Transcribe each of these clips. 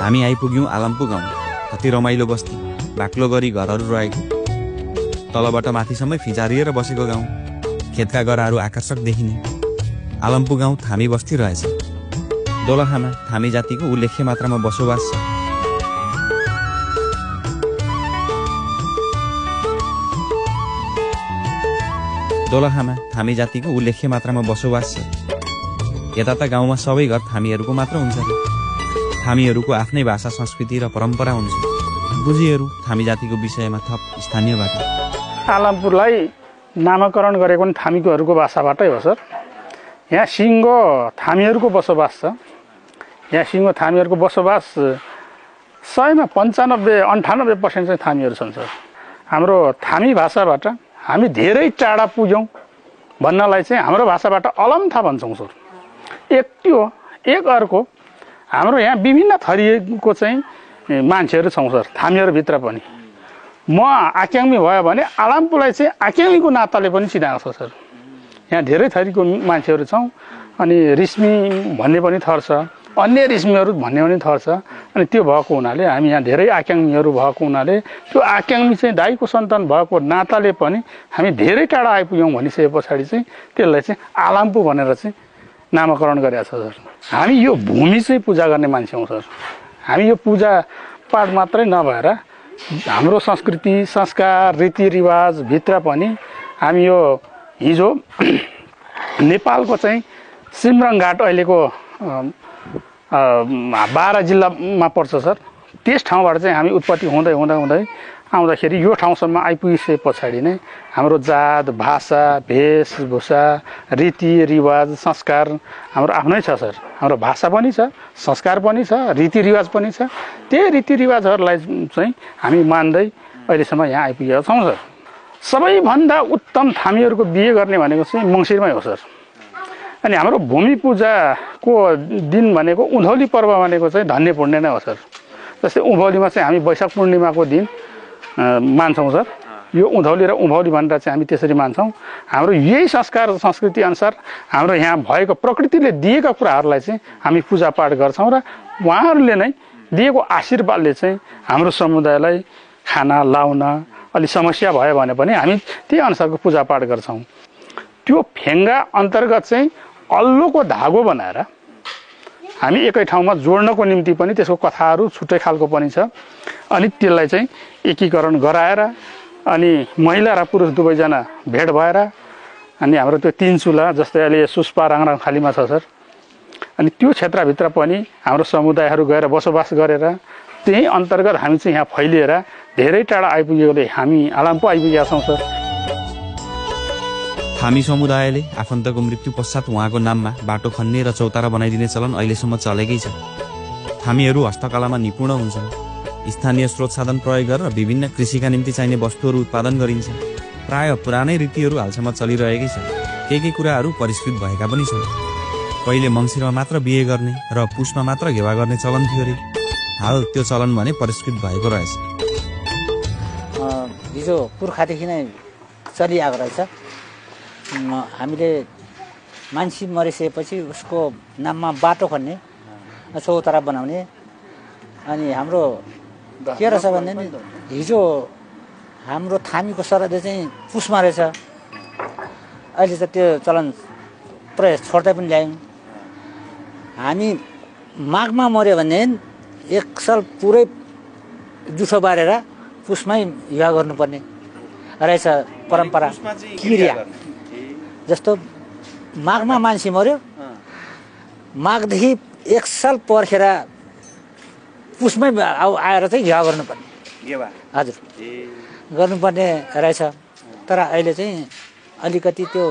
हामी आइपुग्यौं आलम्पु गाउँ। कति रमाइलो बस्ती, बाक्लो गरी घरहरू रहेको, तलबाट माथिसम्मै फिजारिएर बसेको गाउँ, खेतका गराहरू आकर्षक देखिने आलम्पु गाउँ थामी बस्ती रहेछ। दोलखामा थामी जातिको उल्लेख्य मात्रामा बसोबास छ। दोलखामा थामी जातिको उल्लेख्य मात्रामा बसोबास छ। यता त गाउँमा सबै घर थामीहरूको मात्र हुन्छ। थामीहरूको आफ्नै भाषा, संस्कृति र परम्परा हुन्छ। बुझिहरू थामी जातिको विषयमा थप स्थानीयबाट। आलमपुरलाई नामाकरण गरेको पनि थामीकोहरूको भाषाबाटै हो सर। यहाँ सिङ्गो थामीहरूको बसोबास छ। यहाँ सिङ्गो थामीहरूको बसोबास 100मा 95-98% चाहिँ थामीहरू छन् सर। हाम्रो थामी भाषाबाट हामी धेरै टाढा पुग्यौँ भन्नलाई चाहिँ हाम्रो भाषाबाट अलमथा भन्छौँ सर। एक त्यो एक अर्को हाम्रो यहाँ विभिन्न थरीको चाहिँ मान्छेहरू छौँ सर, थामीहरूभित्र पनि। म आक्याङ्मी भयो भने आलम्पुलाई चाहिँ आक्याङ्मीको नाताले पनि चिनाएको छ सर। यहाँ धेरै थरीको मान्छेहरू छौँ। अनि रिस्मी भन्ने पनि थर छ, अन्य रिस्मीहरू भन्ने पनि थर छ। अनि त्यो भएको हुनाले हामी यहाँ धेरै आक्याङ्मीहरू भएको हुनाले त्यो आक्याङ्मी चाहिँ दाइको सन्तान भएको नाताले पनि हामी धेरै टाढा आइपुग्यौँ भनिसके पछाडि चाहिँ त्यसलाई चाहिँ आलम्पु भनेर चाहिँ नामाकरण गरेका छ सर। हामी यो भूमि चाहिँ पूजा गर्ने मान्छे हौँ सर। हामी यो पूजा पाठ मात्रै नभएर हाम्रो संस्कृति, संस्कार, रीतिरिवाजभित्र पनि हामी यो हिजो नेपालको चाहिँ सिमरङघाट अहिलेको 12 जिल्लामा पर्छ सर। त्यस ठाउँबाट चाहिँ हामी उत्पत्ति हुँदै हुँदै हुँदै आउँदाखेरि यो ठाउँसम्म आइपुगिसके पछाडि नै हाम्रो जात, भाषा, वेशभूषा, रीतिरिवाज, संस्कार हाम्रो आफ्नै छ सर। हाम्रो भाषा पनि छ, संस्कार पनि छ, रीतिरिवाज पनि छ। त्यही रीतिरिवाजहरूलाई चाहिँ हामी मान्दै अहिलेसम्म यहाँ आइपुगेका छौँ सर। सबैभन्दा उत्तम थामीहरूको बिहे गर्ने भनेको चाहिँ मङ्सिरमै हो सर। अनि हाम्रो भूमि पूजाको दिन भनेको उँधौली पर्व भनेको चाहिँ धन्य पुण्य नै हो सर। जस्तै उँभौलीमा चाहिँ हामी वैशाख पूर्णिमाको दिन मान्छौँ सर। यो उँधौली र उँभौली भनेर चाहिँ हामी त्यसरी मान्छौँ। हाम्रो यही संस्कार संस्कृति अनुसार हाम्रो यहाँ भएको प्रकृतिले दिएका कुराहरूलाई चाहिँ हामी पूजापाठ गर्छौँ र उहाँहरूले नै दिएको आशीर्वादले चाहिँ हाम्रो समुदायलाई खाना लाउन अलि समस्या भयो भने पनि हामी त्यही अनुसारको पूजापाठ गर्छौँ। त्यो फेङ्गा अन्तर्गत चाहिँ अल्लोको धागो बनाएर हामी एकै ठाउँमा जोड्नको निम्ति पनि त्यसको कथाहरू छुट्टै खालको पनि छ। अनि त्यसलाई चाहिँ एकीकरण गराएर अनि महिला र पुरुष दुवैजना भेट भएर अनि हाम्रो त्यो 3 चुला जस्तै अहिले सुस्पा राङराङखालीमा छ सर। अनि त्यो क्षेत्रभित्र पनि हाम्रो समुदायहरू गएर बसोबास गरेर त्यही अन्तर्गत हामी चाहिँ यहाँ फैलिएर धेरै टाढा आइपुगेकोले हामी आलम्पु आइपुगेका छौँ सर। थामी समुदायले आफन्तको मृत्यु पश्चात उहाँको नाममा बाटो खन्ने र चौतारा बनाइदिने चलन अहिलेसम्म चलेकै छ। थामीहरू हस्तकलामा निपुण हुन्छन्। स्थानीय स्रोत साधन प्रयोग गरेर विभिन्न कृषिका निम्ति चाहिने वस्तुहरू उत्पादन गरिन्छ। प्राय पुरानै रीतिहरू हालसम्म चलिरहेकै छ। केही कुराहरू परिष्कृत भएका पनि छन्। पहिले मङ्सिरमा मात्र बिहे गर्ने र पुसमा मात्र घेवा गर्ने चलन थियो रे। हाल त्यो चलन भने परिष्कृत भएको रहेछ। हिजो पुर्खादेखि नै चलिआएको रहेछ। हामीले मान्छे मरिसकेपछि उसको नाममा बाटो खन्ने, चौतारा बनाउने। अनि हाम्रो के रहेछ भने हिजो हाम्रो थामीको सरहद चाहिँ पुसमा रहेछ। अहिले त त्यो चलन प्राय छोड्दै पनि ल्यायौँ। हामी माघमा मऱ्यो भने 1 साल पुरै जुठो बारेर पुसमै विवाह गर्नुपर्ने रहेछ परम्परा, क्रिया। जस्तो माघमा मान्छे मऱ्यो, माघदेखि 1 साल पर्खेर पुसमै आएर चाहिँ विवाह गर्नुपर्ने। हजुर, गर्नुपर्ने रहेछ। तर अहिले चाहिँ अलिकति त्यो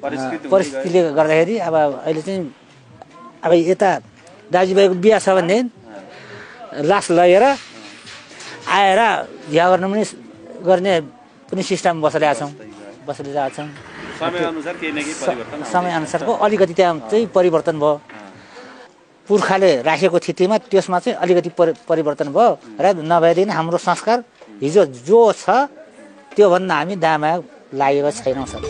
परिस्थितिले गर्दाखेरि अब अहिले चाहिँ अब यता दाजुभाइको बिहा छ भने लास लगेर आएर विवाह गर्ने पनि सिस्टम बसलिरहेका छौँ। समयअनुसारको अलिकति त्यहाँ चाहिँ परिवर्तन भयो। पुर्खाले राखेको स्थितिमा त्यसमा चाहिँ अलिकति परिवर्तन भयो र नभएदेखि हाम्रो संस्कार हिजो जो छ त्योभन्दा हामी दायाँ लागेको छैनौँ सर।